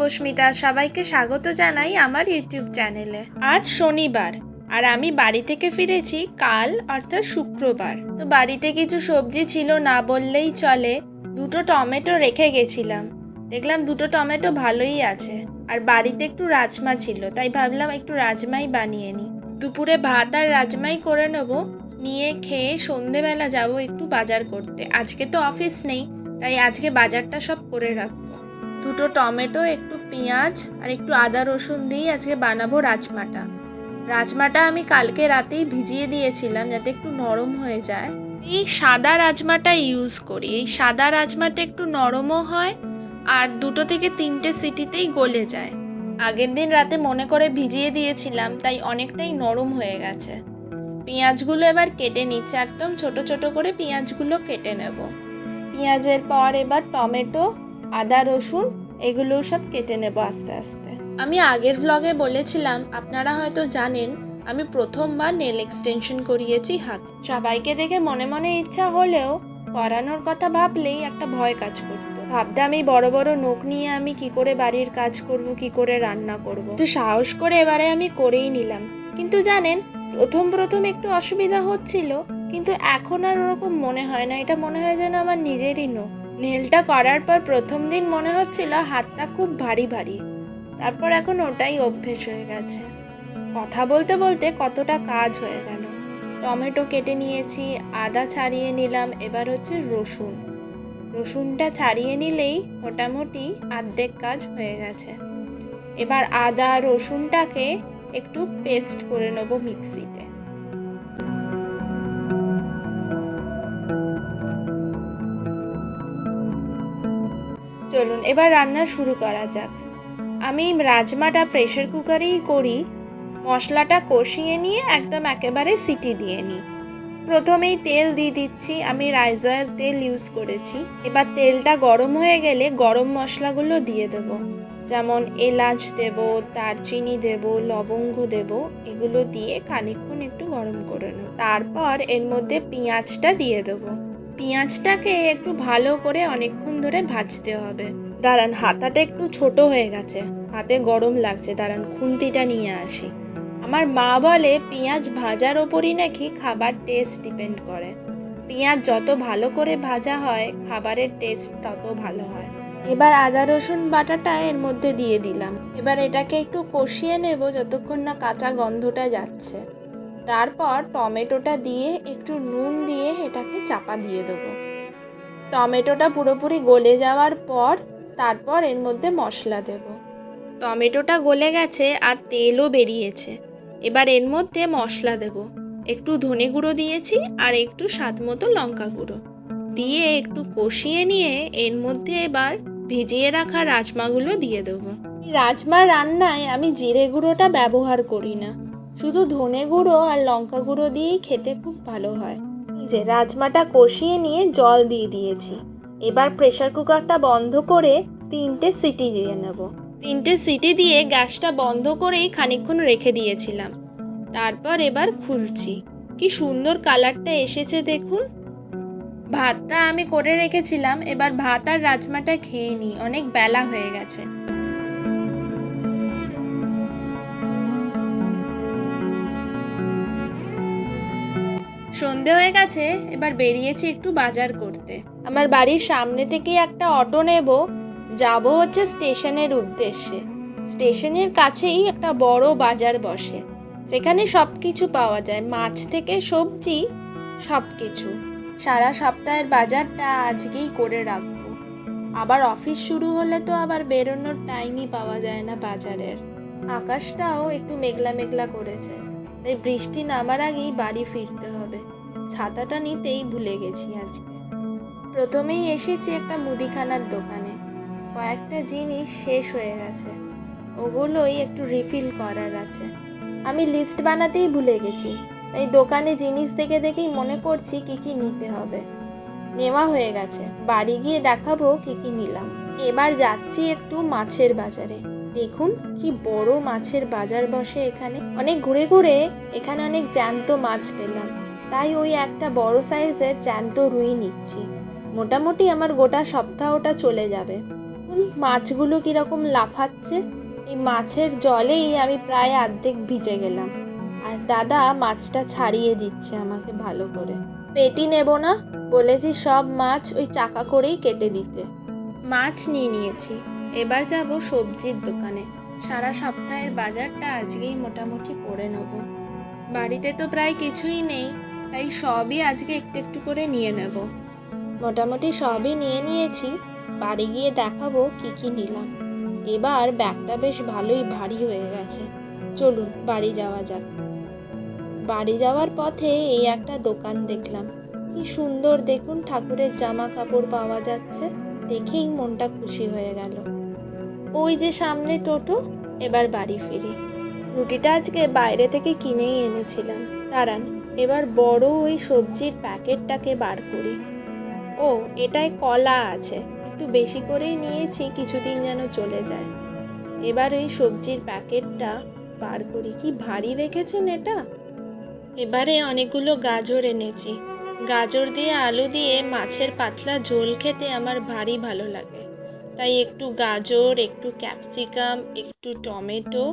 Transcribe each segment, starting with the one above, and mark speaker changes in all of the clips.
Speaker 1: শুভস্মিতা, সবাইকে স্বাগত জানাই আমার ইউটিউব চ্যানেলে। আজ শনিবার আর আমি বাড়ি থেকে ফিরেছি কাল অর্থাৎ শুক্রবার। তো বাড়িতে কিছু সবজি ছিল না বললেই চলে। দুটো টমেটো রেখে গেছিলাম, দেখলাম দুটো টমেটো ভালোই আছে। আর বাড়িতে একটু রাজমা ছিল, তাই ভাবলাম একটু রাজমাই বানিয়ে নিই। দুপুরে ভাত আর রাজমাই করে নেবো, নিয়ে খেয়ে সন্ধেবেলা যাব একটু বাজার করতে। আজকে তো অফিস নেই, তাই আজকে বাজারটা সব করে রাখবো। দুটো টমেটো, একটু পেঁয়াজ আর একটু আদা রসুন দিয়ে আজকে বানাবো রাজমাটা আমি কালকে রাতেই ভিজিয়ে দিয়েছিলাম যাতে একটু নরম হয়ে যায়। এই সাদা রাজমাটা ইউজ করি। এই সাদা রাজমাটা একটু নরমও হয় আর 2 থেকে 3টে সিটিতেই গলে যায়। আগের দিন রাতে মনে করে ভিজিয়ে দিয়েছিলাম, তাই অনেকটাই নরম হয়ে গেছে। পেঁয়াজগুলো এবার কেটে নিচ্ছে, একদম ছোট ছোট করে পেঁয়াজগুলো কেটে নেব। পেঁয়াজের পর এবার টমেটো, আদা রসুন এগুলো সব কেটে নেব আস্তে আস্তে। আমি আগের ব্লগে বলেছিলাম, আপনারা হয়তো জানেন, আমি প্রথমবার নেল এক্সটেনশন করিয়েছি হাতে। সবাইকে দেখে মনে মনে ইচ্ছা হলেও করানোর কথা ভাবলেই একটা ভয় কাজ করতো। ভাবতে আমি বড় বড় নখ নিয়ে আমি কি করে বাড়ির কাজ করব, কি করে রান্না করব। তো সাহস করে এবারে আমি করেই নিলাম। কিন্তু জানেন, প্রথম একটু অসুবিধা হচ্ছিল, কিন্তু এখন আর ওরকম মনে হয় না। এটা মনে হয় যেন আমার নিজেরই নখ। নেলটা করার পর প্রথম দিন মনে হচ্ছিল হাতটা খুব ভারী ভারী, তারপর এখন ওটাই অভ্যেস হয়ে গেছে। কথা বলতে বলতে কতটা কাজ হয়ে গেল। টমেটো কেটে নিয়েছি, আদা ছাড়িয়ে নিলাম, এবার হচ্ছে রসুনটা ছাড়িয়ে নিলেই মোটামুটি অর্ধেক কাজ হয়ে গেছে। এবার আদা রসুনটাকে একটু পেস্ট করে নেব মিক্সিতে। চলুন এবার রান্না শুরু করা যাক। আমি রাজমাটা প্রেসার কুকারেই করি। মশলাটা কষিয়ে নিয়ে একদম একেবারে সিটি দিয়ে নিই। প্রথমেই তেল দিয়ে দিচ্ছি, আমি রাইস অয়েল তেল ইউজ করেছি। এবার তেলটা গরম হয়ে গেলে গরম মশলাগুলো দিয়ে দেবো, যেমন এলাচ দেব, দারচিনি দেব, লবঙ্গ দেব। এগুলো দিয়ে খানিকক্ষণ একটু গরম করে নেব। তারপর এর মধ্যে পেঁয়াজটা দিয়ে দেবো। পেঁয়াজটাকে একটু ভালো করে অনেকক্ষণ ধরে ভাজতে হবে। দাঁড়ান, হাতাটা একটু ছোট হয়ে গেছে, হাতে গরম লাগছে, দাঁড়ান খুন্তিটা নিয়ে আসি। আমার মা বলে পেঁয়াজ ভাজার ওপরই নাকি খাবার টেস্ট ডিপেন্ড করে। পেঁয়াজ যত ভালো করে ভাজা হয় খাবারের টেস্ট তত ভালো হয়। এবার আদা রসুন বাটাটা এর মধ্যে দিয়ে দিলাম। এবার এটাকে একটু কষিয়ে নেব যতক্ষণ না কাঁচা গন্ধটা যাচ্ছে। তারপর টমেটোটা দিয়ে একটু নুন দিয়ে এটাকে চাপা দিয়ে দেবো। টমেটোটা পুরোপুরি গলে যাওয়ার পর তারপর এর মধ্যে মশলা দেব। টমেটোটা গলে গেছে আর তেলও বেরিয়েছে। এবার এর মধ্যে মশলা দেব। একটু ধনে গুঁড়ো দিয়েছি আর একটু স্বাদ মতো লঙ্কা গুঁড়ো দিয়ে একটু কষিয়ে নিয়ে এর মধ্যে এবার ভিজিয়ে রাখা রাজমাগুলো দিয়ে দেবো। রাজমা রান্নায় আমি জিরে গুঁড়োটা ব্যবহার করি না, শুধু ধনে গুঁড়ো আর লঙ্কা গুঁড়ো দিয়েই খেতে খুব ভালো হয়। এই যে রাজমাটা কষিয়ে নিয়ে জল দিয়ে দিয়েছি। এবার প্রেসার কুকারটা বন্ধ করে 3টে সিটি দিয়ে নেব। 3টে সিটি দিয়ে গ্যাসটা বন্ধ করেই খানিকক্ষণ রেখে দিয়েছিলাম। তারপর এবার খুলছি, কি সুন্দর কালারটা এসেছে দেখুন। ভাতটা আমি করে রেখেছিলাম, এবার ভাত আর রাজমাটা খেয়ে নিই, অনেক বেলা হয়ে গেছে। সন্ধে হয়ে গেছে, এবার বেরিয়েছি একটু বাজার করতে। আমার বাড়ির সামনে থেকে একটা অটো নেব, যাব হচ্ছে স্টেশনের উদ্দেশ্যে। স্টেশনের কাছেই একটা বড় বাজার বসে, সেখানে সব কিছু পাওয়া যায়, মাছ থেকে সবজি সব কিছু। সারা সপ্তাহের বাজারটা আজকেই করে রাখবো। আবার অফিস শুরু হলে তো আবার বেরোনোর টাইমই পাওয়া যায় না বাজারের। আকাশটাও একটু মেঘলা মেঘলা করেছে, তাই বৃষ্টি নামার আগেই বাড়ি ফিরতে হবে। ছাতাটা নিতেই ভুলে গেছি আজকে। প্রথমেই এসেছি একটা মুদিখানার দোকানে, কয়েকটা জিনিস শেষ হয়ে গেছে, ওগুলোই একটু রিফিল করার আছে। আমি লিস্ট বানাতেই ভুলে গেছি, তাই দোকানে জিনিস দেখে দেখেই মনে করছি কি কি নিতে হবে। নেওয়া হয়ে গেছে, বাড়ি গিয়ে দেখাবো কি কি নিলাম। এবার যাচ্ছি একটু মাছের বাজারে। দেখুন কি বড় মাছের বাজার বসে এখানে। অনেক ঘুরে ঘুরে এখানে অনেক জ্যান্ত মাছ পেলাম, তাই ওই একটা বড় সাইজের জ্যান্ত রুই নিচ্ছি। মোটামুটি আমার গোটা সপ্তাহটা চলে যাবে। দেখুন মাছগুলো কীরকম লাফাচ্ছে। এই মাছের জলেই আমি প্রায় অর্ধেক ভিজে গেলাম। আর দাদা মাছটা ছাড়িয়ে দিচ্ছে আমাকে ভালো করে। পেটি নেব না, বলেছি সব মাছ ওই চাকা করেই কেটে দিতে। মাছ নিয়ে নিয়েছি, এবার যাব সবজির দোকানে। সারা সপ্তাহের বাজারটা আজকেই মোটামুটি করে নেব। বাড়িতে তো প্রায় কিছুই নেই, তাই সবই আজকে একটু একটু করে নিয়ে নেব। মোটামুটি সবই নিয়ে নিয়েছি, বাড়ি গিয়ে দেখাবো কি কি নিলাম। এবার ব্যাগটা বেশ ভালোই ভারী হয়ে গেছে। চলুন বাড়ি যাওয়া যাক। বাড়ি যাওয়ার পথে এই একটা দোকান দেখলাম, কি সুন্দর দেখুন ঠাকুরের জামা কাপড় পাওয়া যাচ্ছে। দেখেই মনটা খুশি হয়ে গেল। ওই যে সামনে টোটো, এবার বাড়ি ফিরি। রুটিটা আজকে বাইরে থেকে কিনেই এনেছিলাম। দাঁড়ান, এবার বড় ওই সবজির প্যাকেটটাকে বার করি। ও, এটায় কলা আছে, একটু বেশি করেই নিয়েছি, কিছুদিন যেন চলে যায়। এবার ওই সবজির প্যাকেটটা বার করি। কি ভারী দেখেছেন এটা। এবারে অনেকগুলো গাজর এনেছি। গাজর দিয়ে আলু দিয়ে মাছের পাতলা ঝোল খেতে আমার ভারী ভালো লাগে, তাই একটু গাজর, একটু ক্যাপসিকাম, একটু টমেটো।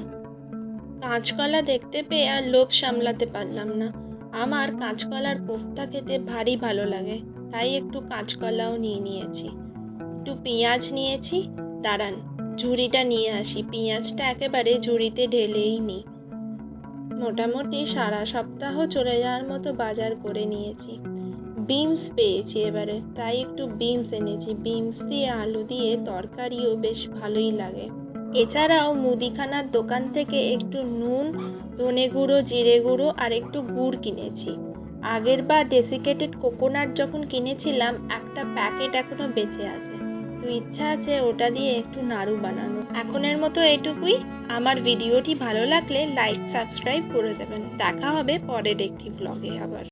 Speaker 1: কাঁচকলা দেখতে পেয়ে আর লোভ সামলাতে পারলাম না। আমার কাঁচকলার কোফতা খেতে ভারী ভালো লাগে, তাই একটু কাঁচকলাও নিয়ে নিয়েছি। একটু পেঁয়াজ নিয়েছি। দাঁড়ান, ঝুড়িটা নিয়ে আসি, পেঁয়াজটা একেবারে ঝুড়িতে ঢেলেই নিই। মোটামুটি সারা সপ্তাহ চলে যাওয়ার মতো বাজার করে নিয়েছি। বিনস পেয়েছি এবারে, তাই একটু বিনস এনেছি। বিনস দিয়ে আলু দিয়ে তরকারিও বেশ ভালোই লাগে। এছাড়াও মুদিখানার দোকান থেকে একটু নুন, ধনে গুঁড়ো, জিরে গুঁড়ো আর একটু গুড় কিনেছি। আগের বার ডেসিকেটেড কোকোনাট যখন কিনেছিলাম, একটা প্যাকেট এখনো বেঁচে আছে, তো ইচ্ছা আছে ওটা দিয়ে একটু নাড়ু বানানো। এখনের মতো এটুকুই। আমার ভিডিওটি ভালো লাগলে লাইক সাবস্ক্রাইব করে দেবেন। দেখা হবে পরের একটি ব্লগে আবার।